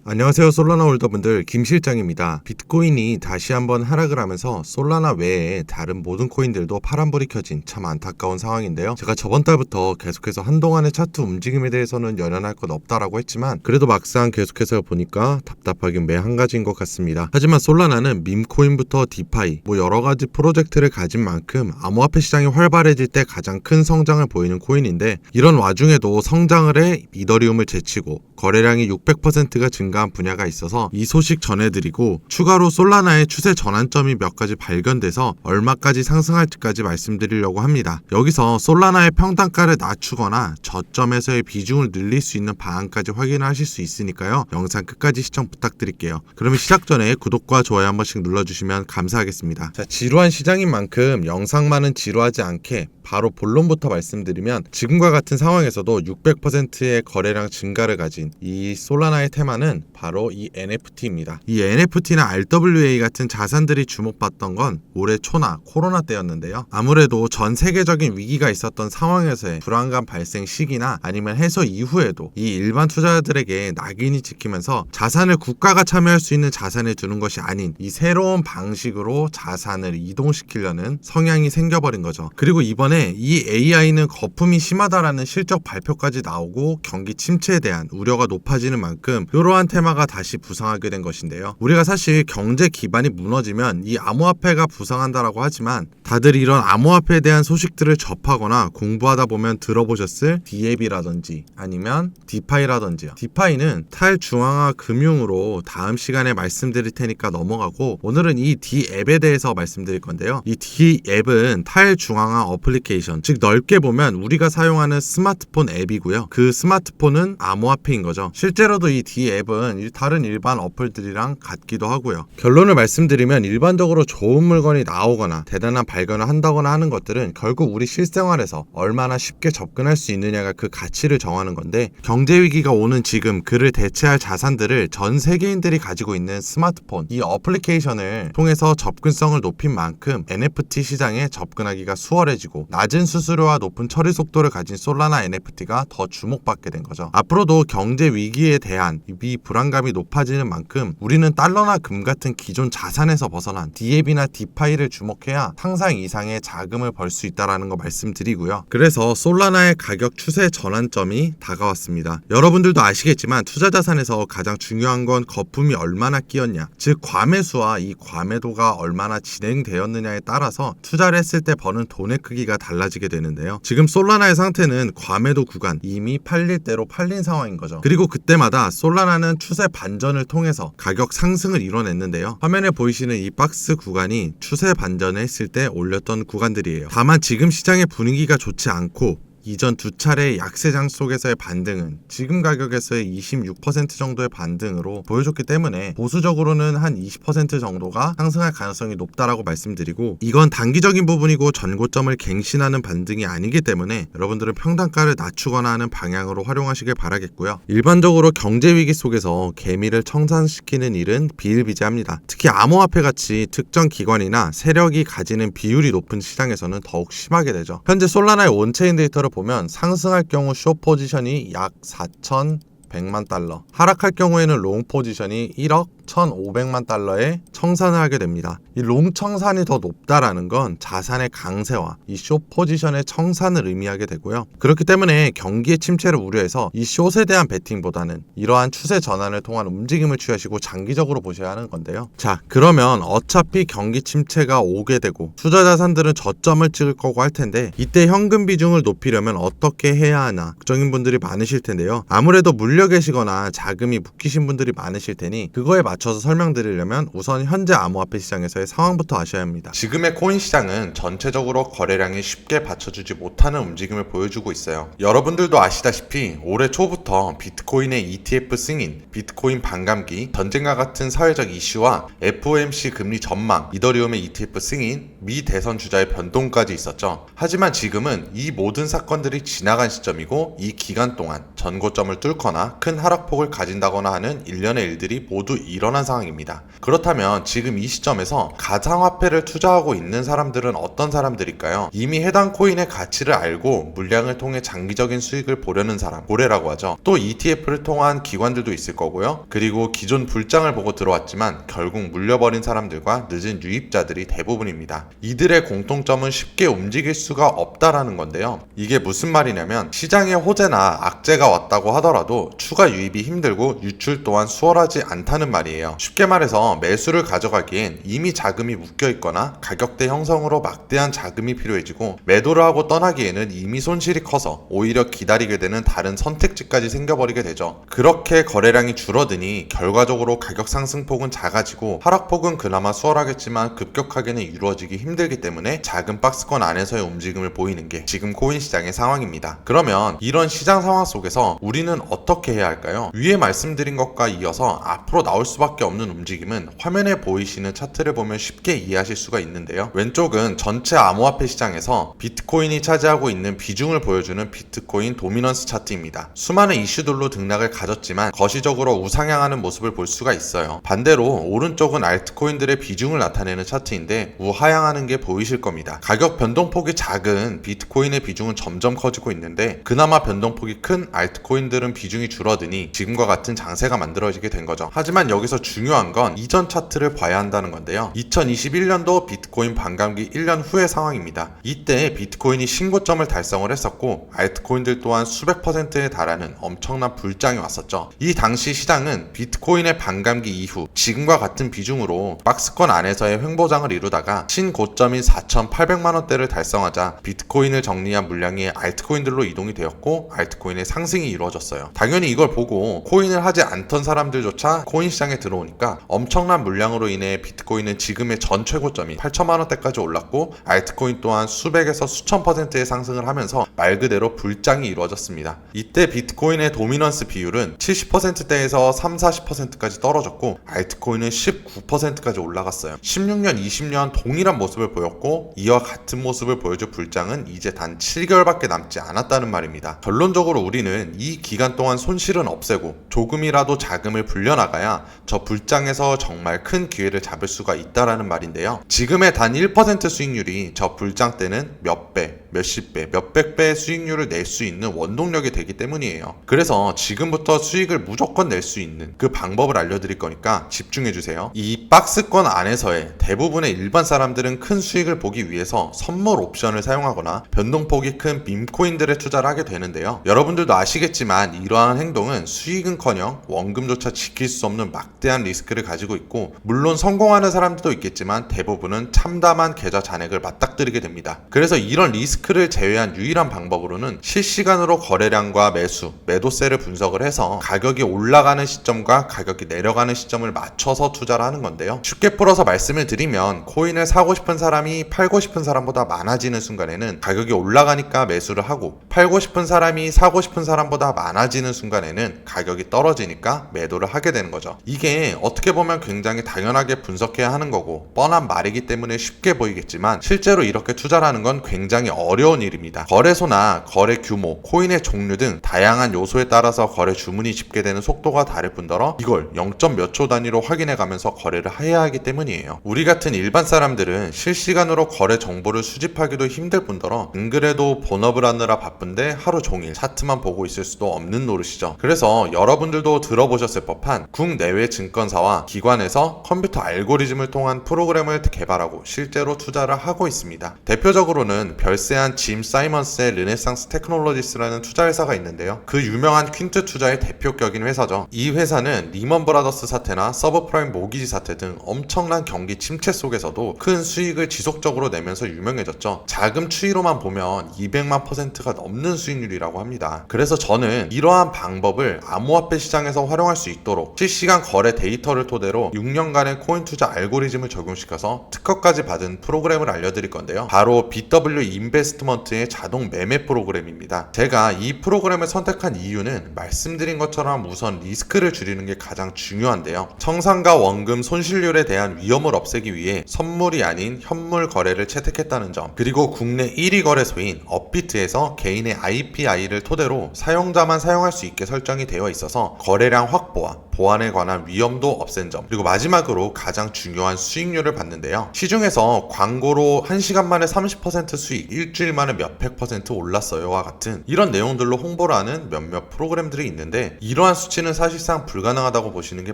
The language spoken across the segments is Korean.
안녕하세요, 솔라나 홀더분들, 김 실장입니다. 비트코인이 다시 한번 하락을 하면서 솔라나 외에 다른 모든 코인들도 파란불이 켜진 참 안타까운 상황인데요. 제가 저번 달부터 계속해서 한동안의 차트 움직임에 대해서는 연연할 것 없다라고 했지만 그래도 막상 계속해서 보니까 답답하긴 매 한 가지인 것 같습니다. 하지만 솔라나는 밈코인부터 디파이 여러 가지 프로젝트를 가진 만큼 암호화폐 시장이 활발해질 때 가장 큰 성장을 보이는 코인인데, 이런 와중에도 성장을 해 이더리움을 제치고 거래량이 600%가 증가한 분야가 있어서 이 소식 전해드리고, 추가로 솔라나의 추세 전환점이 몇 가지 발견돼서 얼마까지 상승할지까지 말씀드리려고 합니다. 여기서 솔라나의 평단가를 낮추거나 저점에서의 비중을 늘릴 수 있는 방안까지 확인하실 수 있으니까요. 영상 끝까지 시청 부탁드릴게요. 그러면 시작 전에 구독과 좋아요 한 번씩 눌러주시면 감사하겠습니다. 자, 지루한 시장인 만큼 영상만은 지루하지 않게 바로 본론부터 말씀드리면, 지금과 같은 상황에서도 600%의 거래량 증가를 가진 이 솔라나의 테마는 바로 이 NFT입니다. 이 NFT나 RWA 같은 자산들이 주목받던 건 올해 초나 코로나 때였는데요. 아무래도 전 세계적인 위기가 있었던 상황에서의 불안감 발생 시기나 아니면 해소 이후에도 이 일반 투자자들에게 낙인이 찍히면서 자산을 국가가 참여할 수 있는 자산에 두는 것이 아닌 이 새로운 방식으로 자산을 이동시키려는 성향이 생겨버린 거죠. 그리고 이번에 이 AI는 거품이 심하다라는 실적 발표까지 나오고 경기 침체에 대한 우려가 높아지는 만큼 이러한 테마가 다시 부상하게 된 것인데요. 우리가 사실 경제 기반이 무너지면 이 암호화폐가 부상한다라고 하지만, 다들 이런 암호화폐에 대한 소식들을 접하거나 공부하다 보면 들어보셨을 디앱이라든지 아니면 디파이라든지요. 디파이는 탈중앙화 금융으로 다음 시간에 말씀드릴 테니까 넘어가고, 오늘은 이 디앱에 대해서 말씀드릴 건데요. 이 디앱은 탈중앙화 어플리케이션, 즉 넓게 보면 우리가 사용하는 스마트폰 앱이고요. 그 스마트폰은 암호화폐인 거죠. 실제로도 이 디앱은 다른 일반 어플들이랑 같기도 하고요. 결론을 말씀드리면, 일반적으로 좋은 물건이 나오거나 대단한 발견을 한다거나 하는 것들은 결국 우리 실생활에서 얼마나 쉽게 접근할 수 있느냐가 그 가치를 정하는 건데, 경제위기가 오는 지금 그를 대체할 자산들을 전 세계인들이 가지고 있는 스마트폰, 이 어플리케이션을 통해서 접근성을 높인 만큼 NFT 시장에 접근하기가 수월해지고 낮은 수수료와 높은 처리 속도를 가진 솔라나 NFT가 더 주목받게 된 거죠. 앞으로도 경제 위기에 대한 이 불안감이 높아지는 만큼 우리는 달러나 금 같은 기존 자산에서 벗어난 디앱이나 디파이를 주목해야 상상 이상의 자금을 벌 수 있다라는 거 말씀드리고요. 그래서 솔라나의 가격 추세 전환점이 다가왔습니다. 여러분들도 아시겠지만 투자 자산에서 가장 중요한 건 거품이 얼마나 끼었냐, 즉 과매수와 이 과매도가 얼마나 진행되었느냐에 따라서 투자를 했을 때 버는 돈의 크기가 달라지게 되는데요. 지금 솔라나의 상태는 과매도 구간, 이미 팔릴 대로 팔린 상황인 거죠. 그리고 그때마다 솔라나는 추세 반전을 통해서 가격 상승을 이뤄냈는데요. 화면에 보이시는 이 박스 구간이 추세 반전을 했을 때 올렸던 구간들이에요. 다만 지금 시장의 분위기가 좋지 않고 이전 두 차례의 약세장 속에서의 반등은 지금 가격에서의 26% 정도의 반등으로 보여줬기 때문에 보수적으로는 한 20% 정도가 상승할 가능성이 높다라고 말씀드리고, 이건 단기적인 부분이고 전고점을 갱신하는 반등이 아니기 때문에 여러분들은 평단가를 낮추거나 하는 방향으로 활용하시길 바라겠고요. 일반적으로 경제위기 속에서 개미를 청산시키는 일은 비일비재합니다. 특히 암호화폐 같이 특정 기관이나 세력이 가지는 비율이 높은 시장에서는 더욱 심하게 되죠. 현재 솔라나의 온체인 데이터를 보면 상승할 경우 숏 포지션이 약 4,100만 달러, 하락할 경우에는 롱 포지션이 1억 1,500만 달러에 청산을 하게 됩니다. 이 롱 청산이 더 높다라는 건 자산의 강세와 이 숏 포지션의 청산을 의미하게 되고요. 그렇기 때문에 경기의 침체를 우려해서 이 숏에 대한 베팅보다는 이러한 추세 전환을 통한 움직임을 취하시고 장기적으로 보셔야 하는 건데요. 자, 그러면 어차피 경기 침체가 오게 되고 투자 자산들은 저점을 찍을 거고 할 텐데, 이때 현금 비중을 높이려면 어떻게 해야 하나 걱정인 분들이 많으실 텐데요. 아무래도 물려 계시거나 자금이 묶이신 분들이 많으실 테니 그거에 맞춰서 설명드리려면 우선 현재 암호화폐 시장에서의 상황부터 아셔야 합니다. 지금의 코인 시장은 전체적으로 거래량이 쉽게 받쳐주지 못하는 움직임을 보여주고 있어요. 여러분들도 아시다시피 올해 초부터 비트코인의 ETF 승인, 비트코인 반감기, 전쟁과 같은 사회적 이슈와 FOMC 금리 전망, 이더리움의 ETF 승인, 미 대선 주자의 변동까지 있었죠. 하지만 지금은 이 모든 사건들이 지나간 시점이고, 이 기간 동안 전고점을 뚫거나 큰 하락폭을 가진다거나 하는 일련의 일들이 모두 일어난 상황입니다. 그렇다면 지금 이 시점에서 가상화폐를 투자하고 있는 사람들은 어떤 사람들일까요? 이미 해당 코인의 가치를 알고 물량을 통해 장기적인 수익을 보려는 사람, 고래라고 하죠. 또 ETF를 통한 기관들도 있을 거고요. 그리고 기존 불장을 보고 들어왔지만 결국 물려버린 사람들과 늦은 유입자들이 대부분입니다. 이들의 공통점은 쉽게 움직일 수가 없다라는 건데요. 이게 무슨 말이냐면 시장에 호재나 악재가 왔다고 하더라도 추가 유입이 힘들고 유출 또한 수월하지 않다는 말이에요. 쉽게 말해서 매수를 가져가기엔 이미 자금이 묶여 있거나 가격대 형성으로 막대한 자금이 필요해지고, 매도를 하고 떠나기에는 이미 손실이 커서 오히려 기다리게 되는 다른 선택지까지 생겨버리게 되죠. 그렇게 거래량이 줄어드니 결과적으로 가격 상승폭은 작아지고 하락폭은 그나마 수월하겠지만 급격하게는 이루어지기 힘들기 때문에 작은 박스권 안에서의 움직임을 보이는 게 지금 코인 시장의 상황입니다. 그러면 이런 시장 상황 속에서 우리는 어떻게 해야 할까요? 위에 말씀드린 것과 이어서 앞으로 나올 수밖에 없는 움직임은 화면에 보이시는 차트를 보면 쉽게 이해하실 수가 있는데요. 왼쪽은 전체 암호화폐 시장에서 비트코인이 차지하고 있는 비중을 보여주는 비트코인 도미넌스 차트입니다. 수많은 이슈들로 등락을 가졌지만 거시적으로 우상향하는 모습을 볼 수가 있어요. 반대로 오른쪽은 알트코인들의 비중을 나타내는 차트인데 우하향하는 게 보이실 겁니다. 가격 변동폭이 작은 비트코인의 비중은 점점 커지고 있는데 그나마 변동폭이 큰 알트코인들은 비중이 줄어드니 지금과 같은 장세가 만들어지게 된 거죠. 하지만 여기서 중요한 건 이전 차트를 봐야 한다는 건데요. 2021년도 비트코인 반감기 1년 후의 상황입니다. 이때 비트코인이 신고점을 달성을 했었고 알트코인들 또한 수백 %에 달하는 엄청난 불장이 왔었죠. 이 당시 시장은 비트코인의 반감기 이후 지금과 같은 비중으로 박스권 안에서의 횡보장을 이루다가 신고점인 4,800만원대를 달성하자 비트코인을 정리한 물량이 알트코인들로 이동이 되었고 알트코인의 상승이 이루어졌어요. 당연히 이걸 보고 코인을 하지 않던 사람들조차 코인 시장에 들어오니까 엄청난 물량으로 인해 비트코인은 지금의 전 최고점인 8천만원대까지 올랐고 알트코인 또한 수백에서 수천 %의 상승을 하면서 말 그대로 불장이 이루어졌습니다. 이때 비트코인의 도미넌스 비율은 70%대에서 30-40%까지 떨어졌고 알트코인은 19%까지 올라갔어요. 16년, 20년 동일한 모습을 보였고 이와 같은 모습을 보여줄 불장은 이제 단 7개월밖에 남지 않았다는 말입니다. 결론적으로 우리는 이 기간 동안 손실은 없애고 조금이라도 자금을 불려나가야 저 불장에서 정말 큰 기회를 잡을 수가 있다라는 말인데요. 지금의 단 1% 수익률이 저 불장 때는 몇 배, 몇십 배, 몇백 배의 수익률을 낼 수 있는 원동력이 되기 때문이에요. 그래서 지금부터 수익을 무조건 낼 수 있는 그 방법을 알려드릴 거니까 집중해주세요. 이 박스권 안에서의 대부분의 일반 사람들은 큰 수익을 보기 위해서 선물 옵션을 사용하거나 변동폭이 큰 밈코인들에 투자를 하게 되는데요. 여러분들도 아시겠지만 이러한 행동은 수익은커녕 원금조차 지킬 수 없는 막대한 리스크를 가지고 있고, 물론 성공하는 사람들도 있겠지만 대부분은 참담한 계좌 잔액을 맞닥뜨리게 됩니다. 그래서 이런 리스크를 제외한 유일한 방법으로는 실시간으로 거래량과 매수, 매도세를 분석을 해서 가격이 올라가는 시점과 가격이 내려가는 시점을 맞춰서 투자를 하는 건데요. 쉽게 풀어서 말씀을 드리면 코인을 사고 싶은 사람이 팔고 싶은 사람보다 많아지는 순간에는 가격이 올라가니까 매수를 하고, 팔고 싶은 사람이 사고 싶은 사람보다 많아지는 순간에는 가격이 떨어지니까 매도를 하게 되는 거죠. 이게 어떻게 보면 굉장히 당연하게 분석해야 하는 거고 뻔한 말이기 때문에 쉽게 보이겠지만 실제로 이렇게 투자를 하는 건 굉장히 어려운 일입니다. 거래소나 거래 규모, 코인의 종류 등 다양한 요소에 따라서 거래 주문이 집계되는 속도가 다를 뿐더러 이걸 0. 몇 초 단위로 확인해 가면서 거래를 해야 하기 때문이에요. 우리 같은 일반 사람들은 실시간으로 거래 정보를 수집하기도 힘들 뿐더러 안 그래도 본업을 하느라 바쁜데 하루 종일 차트만 보고 있을 수도 없는 노릇이죠. 그래서 여러분들도 들어보셨을 법한 국내외 증권사와 기관에서 컴퓨터 알고리즘을 통한 프로그램을 개발하고 실제로 투자를 하고 있습니다. 대표적으로는 별세한 짐 사이먼스의 르네상스 테크놀로지스라는 투자회사가 있는데요. 그 유명한 퀸트 투자의 대표격인 회사죠. 이 회사는 리먼 브라더스 사태나 서브프라임 모기지 사태 등 엄청난 경기 침체 속에서도 큰 수익을 지속적으로 내면서 유명해졌죠. 자금 추이로만 보면 200만 %가 넘는 수익률이라고 합니다. 그래서 저는 이러한 방법을 암호화폐 시장에서 활용할 수 있도록 실시간 거래 데이터를 토대로 6년간의 코인 투자 알고리즘을 적용시켜서 특허까지 받은 프로그램을 알려드릴 건데요. 바로 BW 인베스트먼트의 자동 매매 프로그램입니다. 제가 이 프로그램을 선택한 이유는 말씀드린 것처럼 우선 리스크를 줄이는 게 가장 중요한데요. 청산과 원금 손실률에 대한 위험을 없애기 위해 선물이 아닌 현물 거래를 채택했다는 점, 그리고 국내 1위 거래소인 업비트에서 개인의 IPI를 토대로 사용자만 사용할 수 있게 설정이 되어 있어서 거래량 확보와 보안에 관한 위험도 없앤 점, 그리고 마지막으로 가장 중요한 수익률을 봤는데요. 시중에서 광고로 1시간 만에 30% 수익, 일주일 만에 몇백 퍼센트 올랐어요와 같은 이런 내용들로 홍보를 하는 몇몇 프로그램들이 있는데, 이러한 수치는 사실상 불가능하다고 보시는 게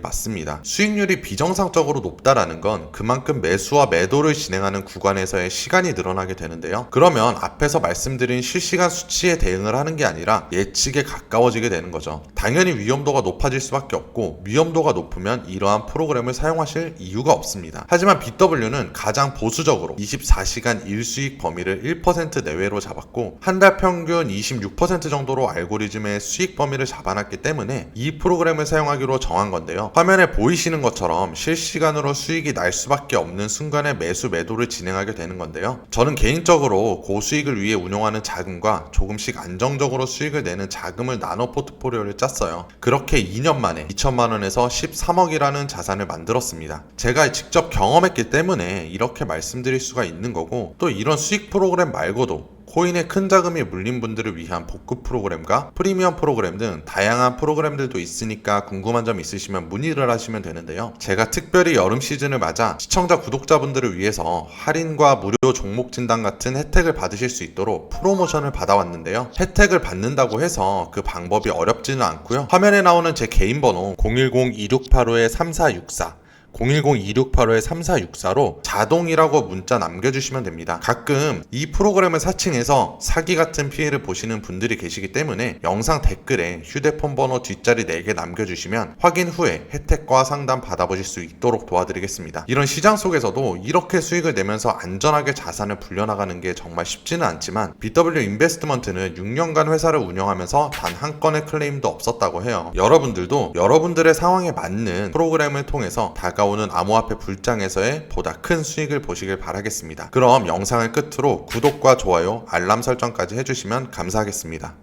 맞습니다. 수익률이 비정상적으로 높다라는 건 그만큼 매수와 매도를 진행하는 구간에서의 시간이 늘어나게 되는데요. 그러면 앞에서 말씀드린 실시간 수치에 대응을 하는 게 아니라 예측에 가까워지게 되는 거죠. 당연히 위험도가 높아질 수밖에 없고, 위험도가 높으면 이러한 프로그램을 사용하실 이유가 없습니다. 하지만 BW는 가장 보수적으로 24시간 일수익 범위를 1% 내외로 잡았고, 한 달 평균 26% 정도로 알고리즘의 수익 범위를 잡아놨기 때문에 이 프로그램을 사용하기로 정한 건데요. 화면에 보이시는 것처럼 실시간으로 수익이 날 수밖에 없는 순간에 매수 매도를 진행하게 되는 건데요. 저는 개인적으로 고수익을 위해 운용하는 자금과 조금씩 안정적으로 수익을 내는 자금을 나눠 포트폴리오를 짰어요. 그렇게 2년 만에 2천만 원에서 13억이라는 자산을 만들었습니다. 제가 직접 경험했기 때문에 이렇게 말씀드릴 수가 있는 거고, 또 이런 수익 프로그램 말고도 코인에 큰 자금이 물린 분들을 위한 복급 프로그램과 프리미엄 프로그램 등 다양한 프로그램들도 있으니까 궁금한 점 있으시면 문의를 하시면 되는데요. 제가 특별히 여름 시즌을 맞아 시청자 구독자분들을 위해서 할인과 무료 종목 진단 같은 혜택을 받으실 수 있도록 프로모션을 받아왔는데요. 혜택을 받는다고 해서 그 방법이 어렵지는 않고요. 화면에 나오는 제 개인 번호 010-2685-3464 010-2685-3464로 자동이라고 문자 남겨주시면 됩니다. 가끔 이 프로그램을 사칭해서 사기 같은 피해를 보시는 분들이 계시기 때문에 영상 댓글에 휴대폰 번호 뒷자리 4개 남겨주시면 확인 후에 혜택과 상담 받아보실 수 있도록 도와드리겠습니다. 이런 시장 속에서도 이렇게 수익을 내면서 안전하게 자산을 불려나가는 게 정말 쉽지는 않지만, BW 인베스트먼트는 6년간 회사를 운영하면서 단 한 건의 클레임도 없었다고 해요. 여러분들도 여러분들의 상황에 맞는 프로그램을 통해서 다가오는 암호화폐 불장에서의 보다 큰 수익을 보시길 바라겠습니다. 그럼 영상을 끝으로 구독과 좋아요, 알람 설정까지 해주시면 감사하겠습니다.